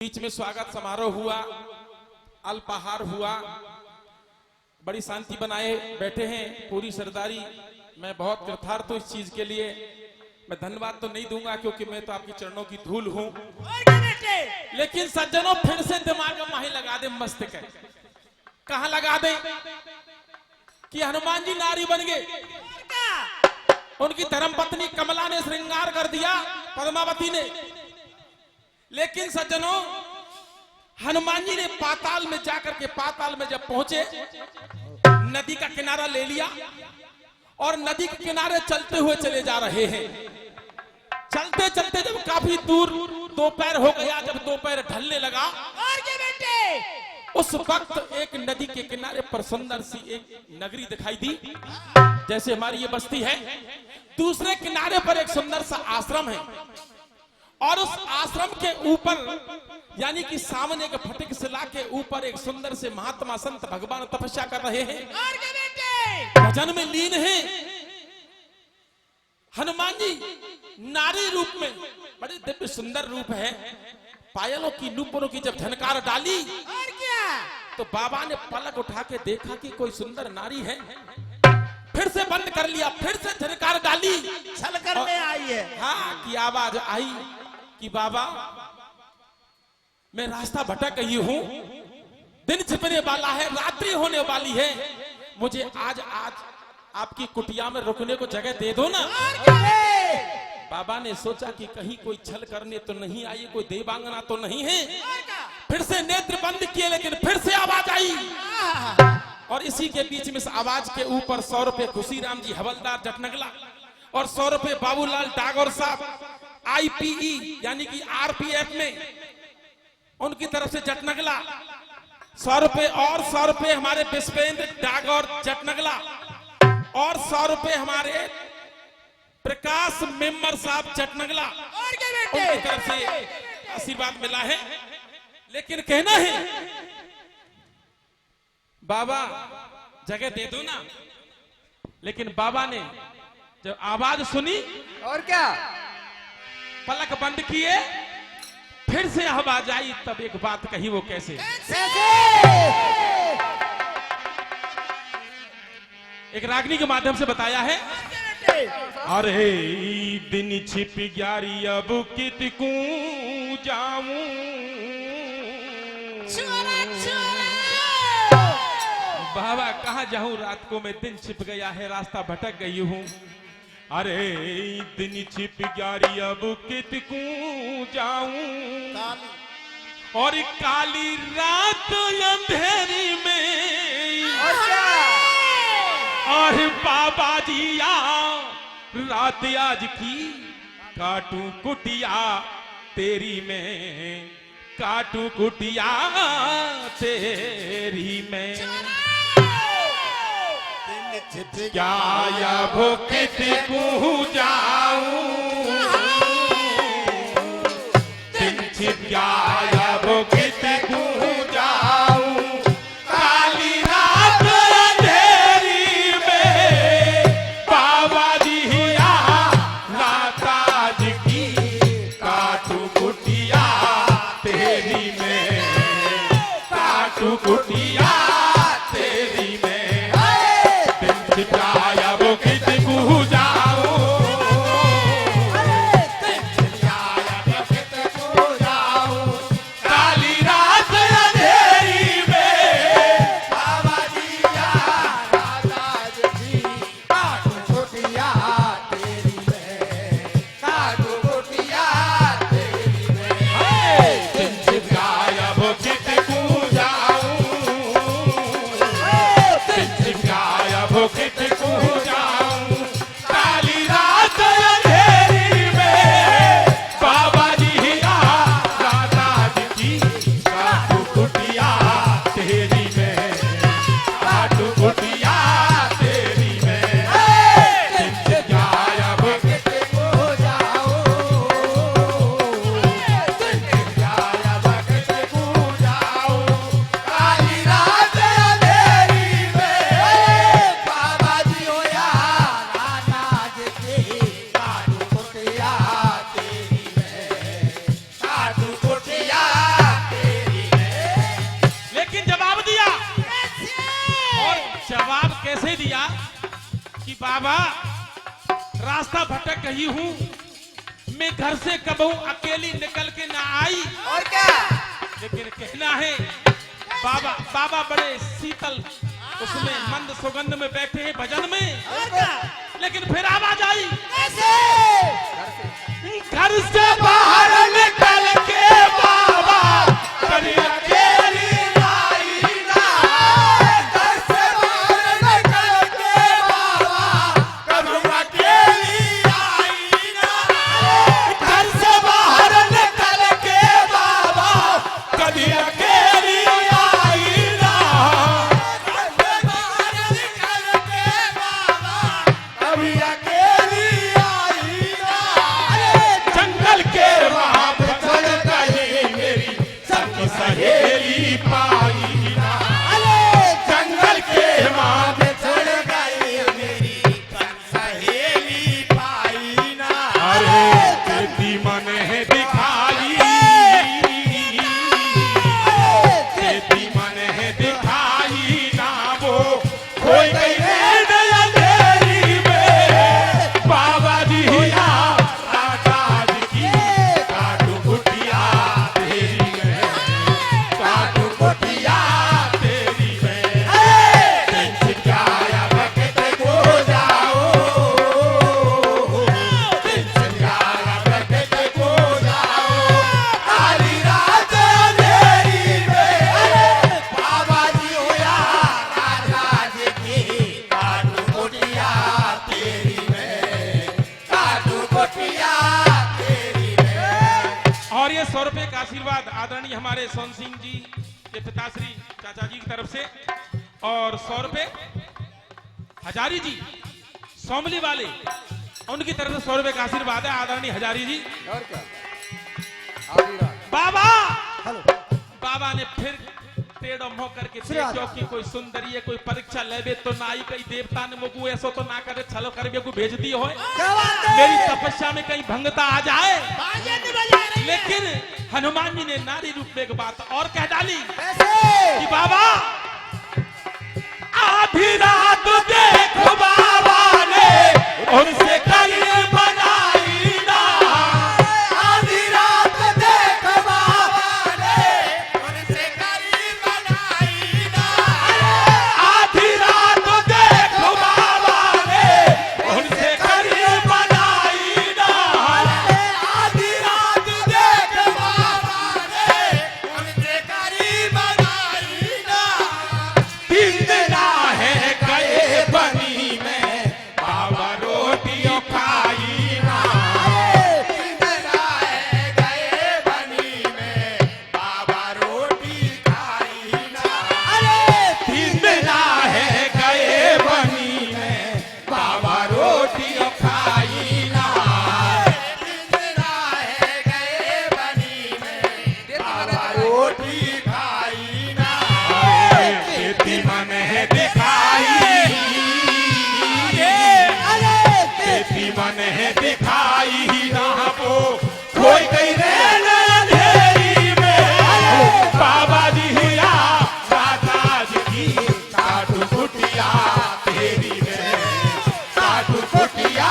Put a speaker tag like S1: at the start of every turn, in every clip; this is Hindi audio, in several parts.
S1: बीच में स्वागत समारोह हुआ, अल्पाहार हुआ, बड़ी शांति बनाए बैठे हैं पूरी सरदारी। मैं बहुत कृतार्थ हूं इस चीज के लिए। मैं धन्यवाद तो नहीं दूंगा क्योंकि मैं तो आपके चरणों की धूल हूं, लेकिन सज्जनों फिर से दिमाग में माही लगा दे, मस्त है कहां लगा दे कि हनुमान जी नारी बन गए। उनकी धर्मपत्नी कमला ने श्रृंगार कर दिया, पद्मावती ने। लेकिन सज्जनों, हनुमान जी ने पाताल में जाकर के, पाताल में जब पहुंचे, नदी का किनारा ले लिया और नदी के किनारे चलते हुए चले जा रहे हैं। चलते चलते जब काफी दूर दोपहर हो गया, जब दोपहर ढलने लगा, और क्या बेटे, उस वक्त एक नदी के किनारे पर सुंदर सी एक नगरी दिखाई दी, जैसे हमारी ये बस्ती है। दूसरे किनारे पर एक सुंदर सा आश्रम है और उस आश्रम के ऊपर, यानी कि सामने के फटिक शिला के ऊपर एक सुंदर से महात्मा संत भगवान तपस्या कर रहे हैं, भजन में लीन हैं। हनुमान जी नारी रूप में, बड़े दिव्य सुंदर रूप है। पायलों की नूपुरों की जब झनकार डाली, और क्या, तो बाबा ने पलक उठा के देखा कि कोई सुंदर नारी है। फिर से बंद कर लिया, फिर से झनकार डाली,
S2: छलकर में आई है।
S1: हाँ, की आवाज आई कि बाबा मैं रास्ता भटक गई हूं, दिन छिपने वाला है, रात्रि होने वाली है, मुझे आज आपकी कुटिया में रुकने को जगह दे दो ना। बाबा ने सोचा कि कहीं कोई छल करने तो नहीं आई, कोई देवांगना तो नहीं है। फिर से नेत्र बंद किए, लेकिन फिर से आवाज आई और इसी के बीच में आवाज के ऊपर 100 रुपए खुशीराम जी हवलदार जटनगला और 100 रुपए बाबूलाल टागोर साहब IPE यानी कि RPF में उनकी तरफ से जटनगला, 100 रुपए और 100 रुपए हमारे विश्वेंद्र टागोर जटनगला और 100 रुपए हमारे प्रकाश मेंबर साहब जटनगला, उनकी तरफ से आशीर्वाद मिला है। लेकिन कहना है बाबा जगह दे दो ना। लेकिन बाबा ने जब आवाज सुनी,
S2: और क्या,
S1: पलक बंद किए, फिर से आवाज आई, तब एक बात कही, वो कैसे? एक रागनी के माध्यम से बताया है। अरे दिन छिप ग्यारी अब कितकू जाऊं, बाबा कहाँ जाऊं, रात को मैं, दिन छिप गया है, रास्ता भटक गई हूं। अरे दिन छिप ग्यारी अब कितकू जाऊं, और काली रात अंधेरी में, और बाबा जी रात आज की काटू कुटिया तेरी में, काटू कुटिया तेरी में, क्या अब कितकू जाऊं, दिन छिप गया अब कितकू जाऊं, काली रात अंधेरी में, बाबा जी रात आज की काटू कुटिया तेरी में, काटू कुटिया तेरी में, बाबा रास्ता भटक गई हूँ, मैं घर से कबहू अकेली निकल के ना आई।
S2: और क्या?
S1: लेकिन कहना है बाबा, बाबा बड़े शीतल उसमें मंद सुगंध में बैठे हैं भजन में।
S2: और क्या?
S1: लेकिन फिर आवाज आई,
S2: कैसे?
S1: घर से बाहर निकल के बाबा कभी अकेली आई ना।
S2: घर से बाहर निकल के बाबा कभी अकेली आई ना।
S1: घर से बाहर निकल के बाबा कभी अकेली आई ना।
S2: घर से बाहर निकल के बाबा कभी अकेली आई ना।
S1: जंगल के वहां पे चढ़ गई मेरी सबकी सहेली पाई ना। जंगल के वहां पे
S2: चढ़ गई मेरी सहेली पाई ना।
S1: अरे तेरी मन है दिखाई, तेरी मन है दिखाई ना, वो खोई गई रेड अंधेरी में। बाबा जी या राजा जी की काटू कुटिया तेरी में, काटू कुटिया तेरी में। टेंशन क्या आया वक्त को जाओ, टेंशन क्या आया वक्त को जाओ।
S2: काली रात अंधेरी में बाबा जी होया राजा जी की काटू कुटिया तेरी में, काटू कुटिया तेरी में।
S1: और ये 100 रुपए का आशीर्वाद आदरणीय हमारे सोन सिंह जी के पिताश्री चाचा जी की तरफ से, और 100 रुपए हजारी जी सोमली वाले उनकी तरफ से 100 रुपए का आशीर्वाद है आदरणीय हजारी जी।
S2: और क्या? आधी रात।
S1: बाबा
S2: हेलो।
S1: बाबा ने फिर टेढ़ो मुंह करके देखो कि कोई सुंदरी है, कोई परीक्षा लेबे तो ना आई, कई देवता ने मुझको ऐसो तो ना करे छलो कर को भेज दी हो।
S2: क्या बात है?
S1: मेरी तपस्या में कहीं भंगता आ जाए।
S2: बाजे नहीं बजा रही है।
S1: लेकिन हनुमान जी ने नारी रूप में एक बात और कह डाली
S2: कैसे?
S1: कि बाबा आधी रात देखो बाबा ने उनसे करीब बनाई ना।
S2: आधी रात देख बाबा ने उनसे करीब बनाई ना।
S1: आधी रात देखो बाबा ने उनसे करीब बनाई ना।
S2: आधी रात देख बाबा ने उनसे करीब बनाई ना।
S1: दिन ना है गए बनी में बाबा रोटियों खाई ना।
S2: इंदिरा है गए बनी में बाबा रोटी खाई ना।
S1: दिन ना है गए बनी में बाबा रोटियों खाई ना।
S2: इंदिरा है गए बनी में बाबा रोटी खाई ना।
S1: खेती मन है दिखाई, खेती मन है दिखाई ना, वो खोई गई रेल अंधेरी में। बाबा जी या राजा जी की काटू कुटिया तेरी में, काटू कुटिया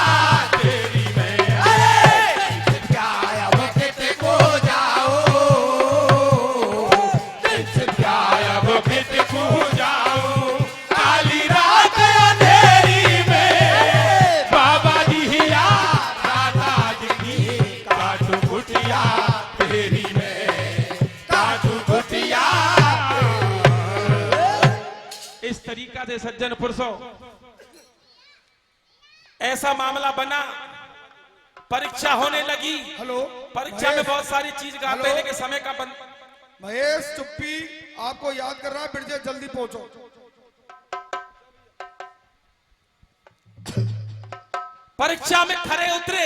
S1: तेरी में।
S2: क्या वक्त को जाओ।
S1: क्या अब फिर को जाओ, काली रात अंधेरी में। बाबा जी या राजा जी की काटू कुटिया तेरी में, काटू कुटिया। इस तरीका से सज्जन पुरुषों ऐसा मामला बना, परीक्षा होने लगी।
S3: हेलो
S1: परीक्षा में बहुत सारी चीज गाते हैं लेकिन समय का बंद।
S3: महेश चुप्पी आपको याद कर रहा है, बिरजे जल्दी पहुंचो।
S1: परीक्षा में खरे उतरे,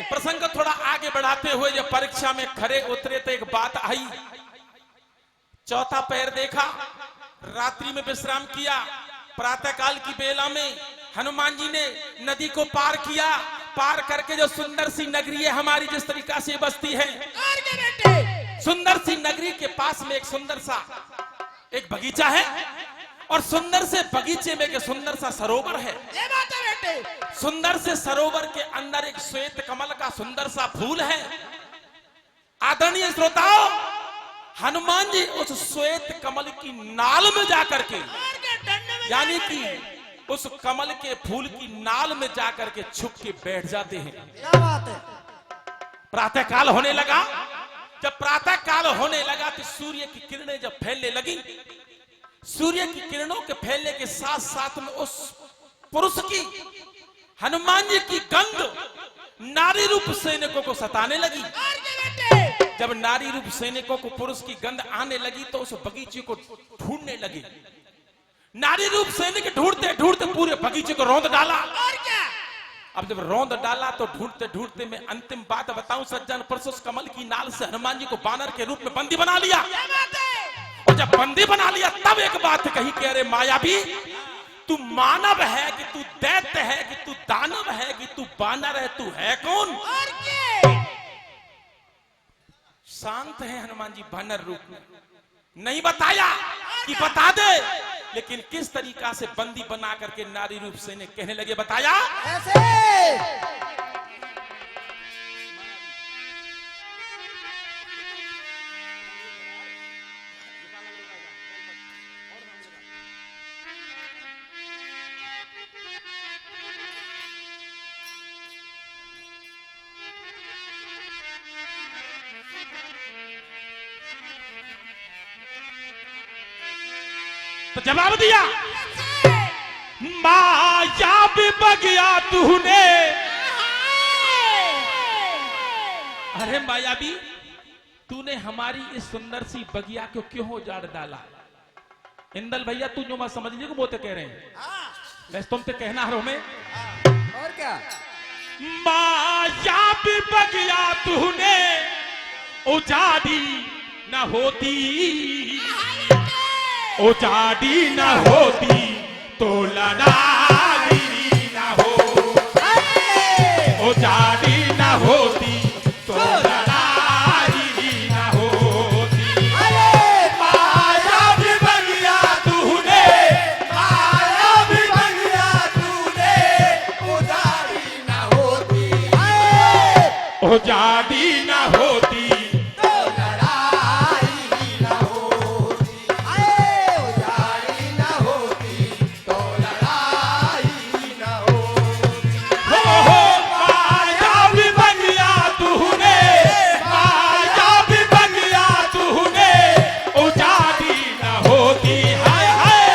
S1: प्रसंग थोड़ा आगे बढ़ाते हुए जब परीक्षा में खरे उतरे तो एक बात आई। चौथा पैर देखा, रात्रि में विश्राम किया, प्रातःकाल की बेला में हनुमान जी ने नदी को पार किया। पार करके जो सुंदर सी नगरी है हमारी जिस तरीका से बसती है, सुंदर सी नगरी के पास में एक सुंदर सा एक बगीचा है और सुंदर से बगीचे में के सुंदर सा सरोवर है।
S2: ये बात है बेटे।
S1: सुंदर से सरोवर के अंदर एक श्वेत कमल का सुंदर सा फूल है। आदरणीय श्रोताओं, हनुमान जी उस श्वेत कमल की नाल में जाकर के,
S2: और क्या डंडे में
S1: यानी
S2: जाकर
S1: कि
S2: के?
S1: उस कमल के फूल की नाल में जाकर के छुप के बैठ जाते हैं।
S2: क्या बात है?
S1: प्रातः काल होने लगा। जब प्रातः काल होने लगा तो सूर्य की किरणें जब फैलने लगी, सूर्य की किरणों के फैलने के साथ साथ में उस पुरुष की, हनुमान जी की गंध नारी रूप सैनिकों को सताने लगी।
S2: और क्या बेटे?
S1: जब नारी रूप सैनिकों को पुरुष की गंध आने लगी तो उस बगीचे को ढूंढने लगे। नारी रूप सैनिक ढूंढते ढूंढते पूरे बगीचे को रौंद डाला।
S2: और क्या?
S1: अब जब रौंद डाला तो ढूंढते ढूंढते मैं अंतिम बात बताऊं सज्जन, परसों कमल की नाल से हनुमान जी को बानर के रूप में बंदी बना लिया।
S2: क्या बात है?
S1: और जब बंदी बना लिया तब एक बात कही कि अरे मायावी, तू मानव है कि तू दैत्य है कि तू दानव है कि तू बानर है, तू है कौन?
S2: और क्या?
S1: शांत है हनुमान जी बानर रूप में, नहीं बताया कि बता दे, लेकिन किस तरीका से बंदी बना करके नारी रूप से ने कहने लगे, बताया
S2: ऐसे।
S1: तो जवाब दिया, माया भी बगिया तूने। अरे मायावी, तूने हमारी इस सुंदर सी बगिया को क्यों उजाड़ डाला? इंदल भैया, तू जो मत समझ लीजिए वो तो कह रहे हैं, मैं तुमसे कहना हूं मैं।
S2: और क्या?
S1: माया भी बगिया तूने उजाड़ी न होती, उजाड़ी न होती तो लड़ाई न हो, उजाड़ी न होती तो लड़ाई न होती।
S2: माया भी बगिया तूने, माया भी बगिया तूने, उजाड़ी न होती,
S1: उजाड़ी न होती
S2: तो लड़ाई न होती, उजाड़ी न होती तो लड़ाई न होती।
S1: हो माया भी बगिया तूने, माया भी बगिया तूने उजाड़ी न होती, हाय हाय,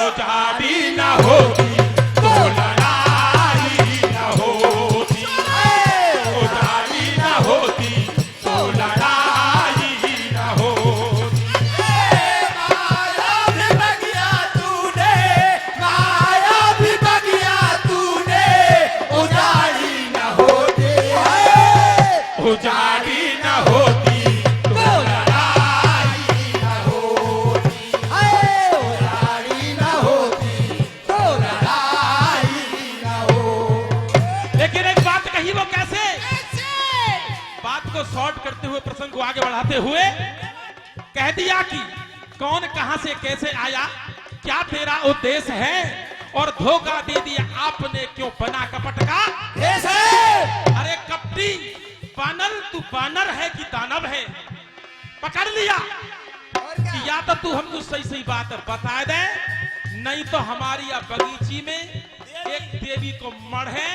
S1: उजाड़ी न होती तो लड़ाई न होती, उजाड़ी न होती तो लड़ाई न होती।
S2: माया भी बगिया तूने, माया भी बगिया तूने, उजाड़ी न होती,
S1: उजाड़ी न होती
S2: तो लड़ाई न होती, उजाड़ी न होती तो लड़ाई न होती।
S1: लेकिन एक बात कही, वो कैसे? बात को शॉर्ट करते हुए, प्रसंग को आगे बढ़ाते हुए कह दिया कि कौन कहां से कैसे आया, क्या तेरा उद्देश्य है, और धोखा दे दिया आपने क्यों बना कपट का।
S2: कैसे?
S1: अरे कपटी बानर, तू बानर है कि दानव है? पकड़ लिया
S2: और क्या?
S1: कि या तो तू हमको सही सही बात बता दे, नहीं तो हमारी या बगीची में एक देवी को मर है,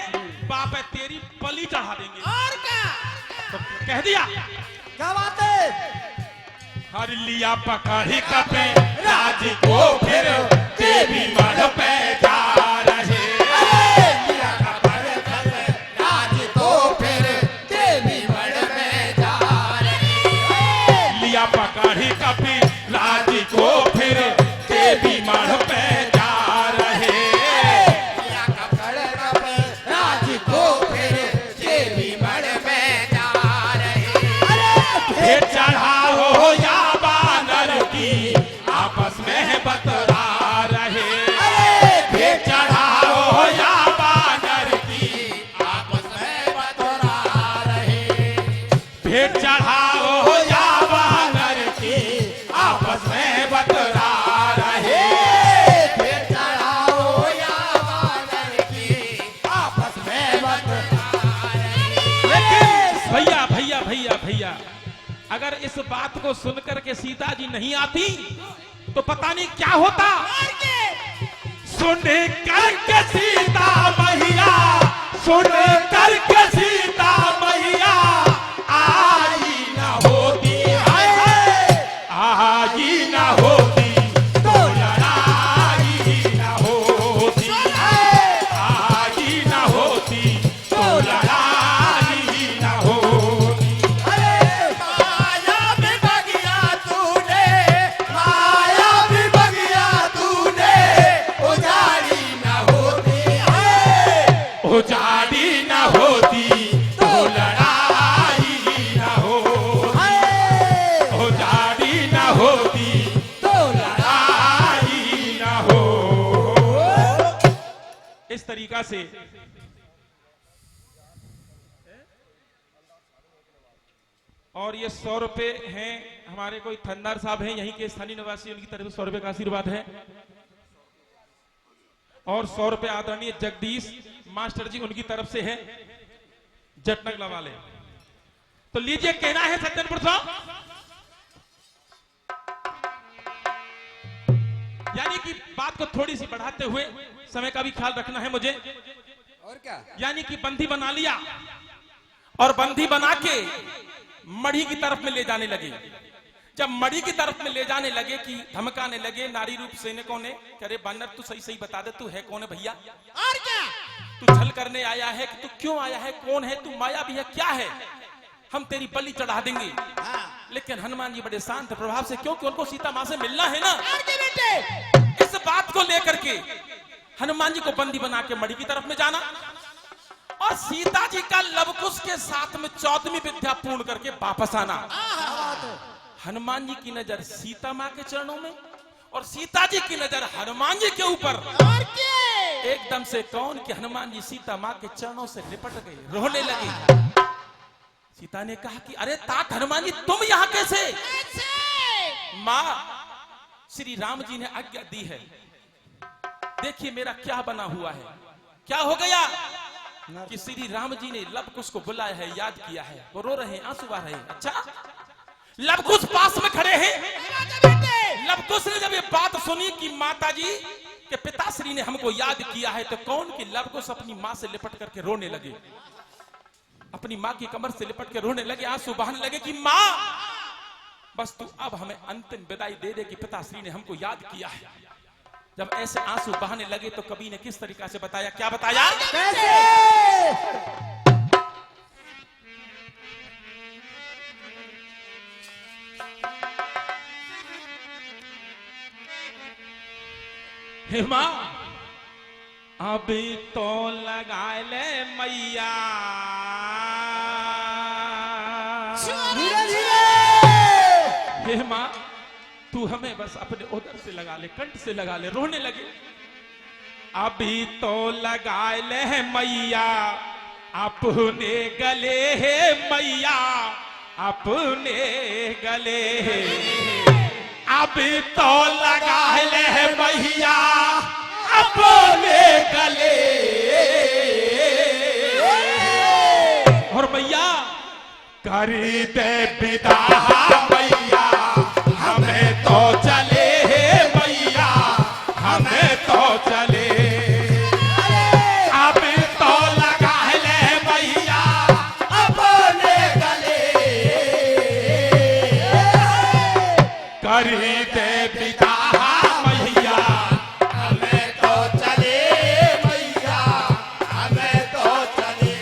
S1: बाप है तेरी बलि चढ़ा देंगे।
S2: और क्या?
S1: तो कह दिया,
S2: क्या बात है?
S1: हर लिया पकड़ी कपे राज को, फिर देवी मर पे जा रहे।
S2: लिया खबर खबर राज को, फिर देवी मड़ में जा रही।
S1: लिया पकड़ी कपे राज को, फिर देवी मर पे जा रहे।
S2: लिया खबर खबर राज को, फिर देवी मड़ में जा रही।
S1: फिर चढ़ाओ या बानर की आपस में बतरा रहे। फिर चढ़ाओ या बानर की
S2: आपस में बतरा रहे।
S1: फिर चढ़ाओ या बानर की बात को सुनकर के सीता जी नहीं आती तो पता नहीं क्या होता। सुन करके सीता मैया, सुन करके सीता मैया आई ना होती है, आई ना होती तो लड़ाई ना होती, आई ना होती तो लड़ाई ना होती।
S2: माया भी बगिया तूने, माया भी बगिया तूने, उजाड़ी ना होती है,
S1: उजाड़ी ना होती तो लड़ाई ना होती, उजाड़ी ना होती
S2: तो
S1: लड़ाई ना हो। इस तरीका से और ये 100 रुपए हैं हमारे कोई थंदार साहब हैं यहीं के स्थानीय निवासी, उनकी तरफ से 100 रुपए का आशीर्वाद है। और 100 रुपए आदरणीय जगदीश मास्टर जी उनकी तरफ से है, जटनगला वाले। तो लीजिए, कहना है सज्जनपुर साहब, यानी कि बात को थोड़ी सी बढ़ाते हुए समय का भी ख्याल रखना है मुझे।
S2: और क्या?
S1: यानी कि बंदी बना लिया और बंदी बना के मढ़ी की तरफ में ले जाने लगे। जब मढ़ी की तरफ में ले जाने लगे कि धमकाने लगे नारी रूप सैनिकों ने, अरे बानर तू सही सही बता दे, तू है कौन है भैया?
S2: और क्या?
S1: तू छल करने आया है कि तू क्यों आया है, कौन है तू, माया भी है क्या है, हम तेरी बलि चढ़ा देंगे। लेकिन हनुमान जी बड़े शांत प्रभाव से, क्योंकि उनको सीता मां से मिलना है ना,
S2: बेटे
S1: इस बात को लेकर के हनुमान जी को बंदी बना के मढ़ी की तरफ में जाना और सीता जी का लवकुश के साथ में 14वीं विद्या पूर्ण करके वापस आना। हनुमान जी की नजर सीता मां के चरणों में और सीता जी की नजर हनुमान जी के ऊपर।
S2: और क्या?
S1: एकदम से कौन कि हनुमान जी सीता मां के चरणों से लिपट गए, रोने लगे। सीता ने कहा कि अरे तात हनुमान जी तुम यहां कैसे? मां, श्री राम जी ने आज्ञा दी है, देखिए मेरा क्या बना हुआ है। क्या हो गया कि श्री राम जी ने लवकुश को बुलाया है, याद किया है, वो रो रहे हैं, आंसू आ रहे हैं। अच्छा, लवकुश पास में खड़े हैं। लवकुश ने जब ये बात सुनी कि माता जी के पिताश्री ने हमको याद किया है, तो कौन कि लवकुश अपनी मां से लिपट करके रोने लगे, अपनी मां की कमर से लिपट के रोने लगे, आंसू बहाने लगे कि मां बस तू अब हमें अंतिम विदाई दे दे कि पिताश्री ने हमको याद किया है। जब ऐसे आंसू बहाने लगे तो कवि ने किस तरीका से बताया, क्या बताया? हे मां, अभी तो लगा ले मैया, हे मां तू हमें बस अपने उदर से लगा ले, कंठ से लगा ले। रोने लगे, अभी तो लगा ले मैया अपने गले है मैया, अपने गले, अभी तो लगा ले मैया अपने गले। और मैया करी दे विदा मैया, हमें तो चले मैया, हमें तो चले, अब तो लगा ले मैया अपने गले, करी दे विदा मैया,
S2: हमें तो चले मैया, हमें तो चले।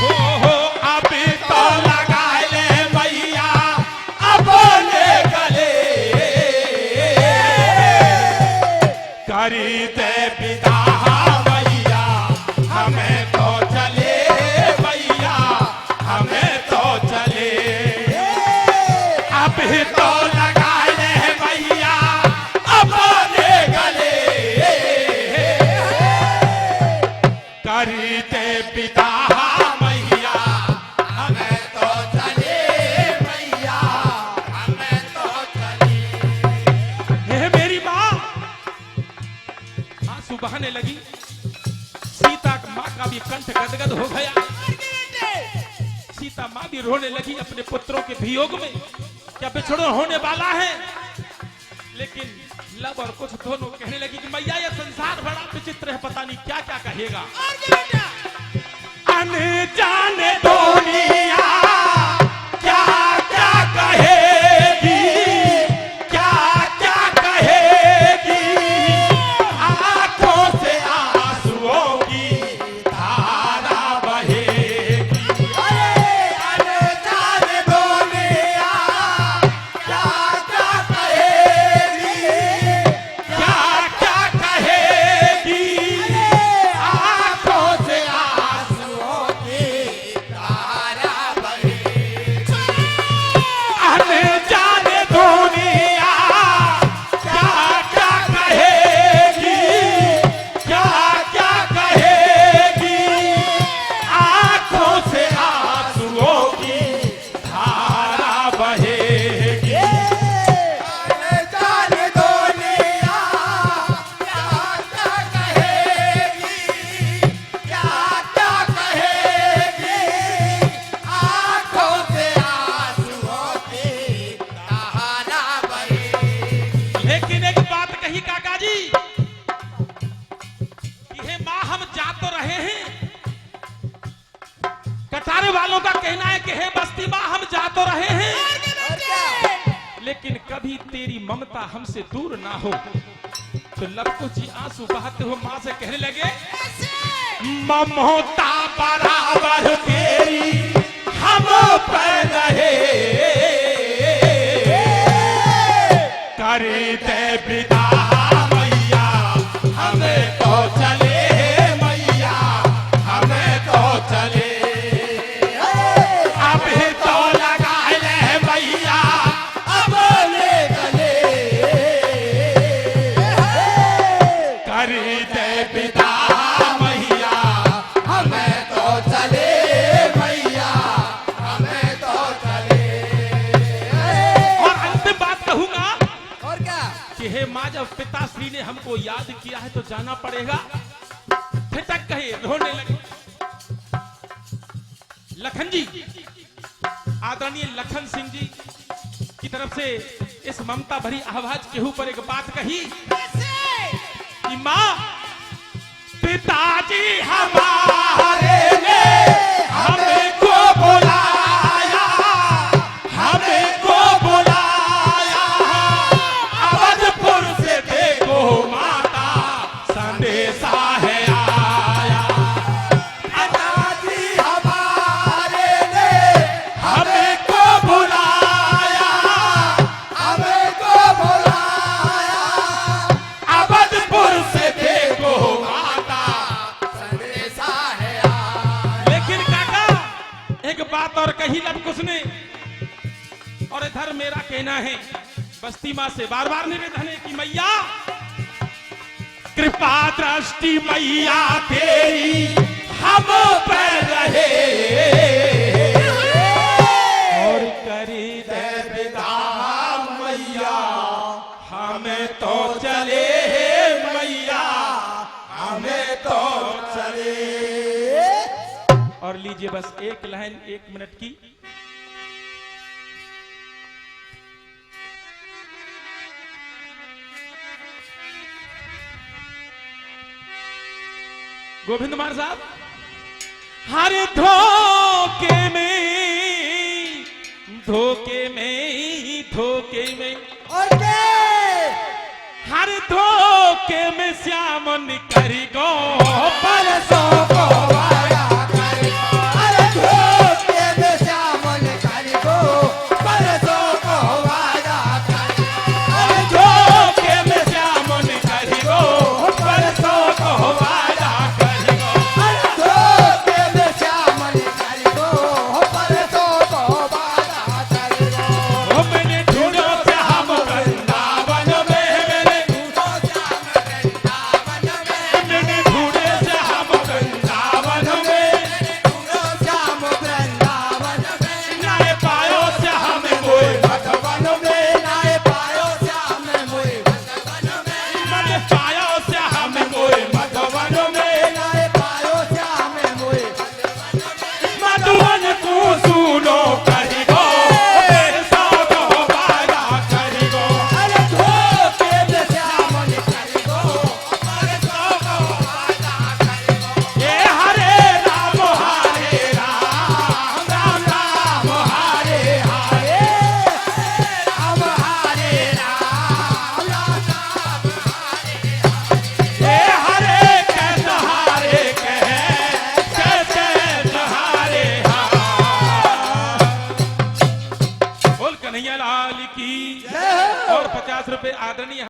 S1: हो अब तो लगा ले मैया अपने गले, करी दे विदा मैया, हमें तो चले मैया, हमें तो चले, अब तो लगा ले मैया अपने गले, करी दे विदा मैया,
S2: हमें तो चले मैया, हमें तो चले।
S1: हे मेरी मां, आंसू बहाने लगी। सीता मां का भी कंठ गदगद हो गया, सीता मां भी रोने लगी अपने पुत्रों के वियोग में। क्या बिछड़न होने वाला है। लेकिन लब और कुछ दोनों कहने लगी कि मैया ये संसार बड़ा विचित्र है, पता नहीं क्या क्या कहेगा। अनजाने दुनिया क्या क्या कहेगी, क्या क्या कहेगी, आंखों से आंसुओं की धारा बहेगी।
S2: अनजाने दुनिया क्या क्या कहेगी,
S1: क्या क्या कहेगी,
S2: आंखों से आंसुओं की धारा बहेगी।
S1: अनजाने दुनिया क्या क्या कहेगी, क्या क्या कहेगी, आंखों से आंसुओं की धारा बहेगी।
S2: अनजाने दुनिया क्या क्या कहेगी, क्या क्या कहेगी, आंखों से आंसुओं की धारा बहेगी।
S1: लेकिन एक बात कही काका जी कि हे माँ हम जा तो रहे हैं, कटारे वालों का कहना है कि हे बस्ती माँ हम जा तो रहे हैं, लेकिन कभी तेरी ममता हमसे दूर ना हो। तो लपकू जी आंसू बहाते हुए माँ से कहने लगे, ममता बराबर तेरी हम पर रहे, करे दे विदा मैया हमें तो चले, मैया हमें तो चले, अभी तो लगा ले मैया अब ले गले, करे दे विदा मैया
S2: हमें तो चले मैया, हमें तो चले।
S1: और अंतिम बात कहूंगा
S2: और क्या?
S1: कि हे माँ जब पिताश्री ने हमको याद किया है तो जाना पड़ेगा। ठिठक कहे रोने लगे। लखन जी, आदरणीय लखन सिंह जी की तरफ से इस ममता भरी आवाज के ऊपर एक बात कही कि माँ पिताजी हमारे ने हमको बुलाया, हमको बुलाया, अवधपुर से देखो माता संदेशा है आया,
S2: पिताजी हमारे ने
S1: हमको बुलाया,
S2: हमको बुलाया,
S1: अवधपुर से देखो माता।
S2: संदेशा है आया।
S1: लेकिन काका एक बात और कही लबकुश ने, और इधर मेरा कहना है बस्ती माँ से बार बार निवेदन है कि मैया कृपा दृष्टि मैया तेरी हम पर रहे, और करी दे विदा मैया हमें तो चले, मैया हमें तो चले। और लीजिए बस एक लाइन 1 मिनट की। गोविंद कुमार साहब, हर धोखे में, धोखे में, धोखे में, हर धोखे में श्याम निकरी गो परसों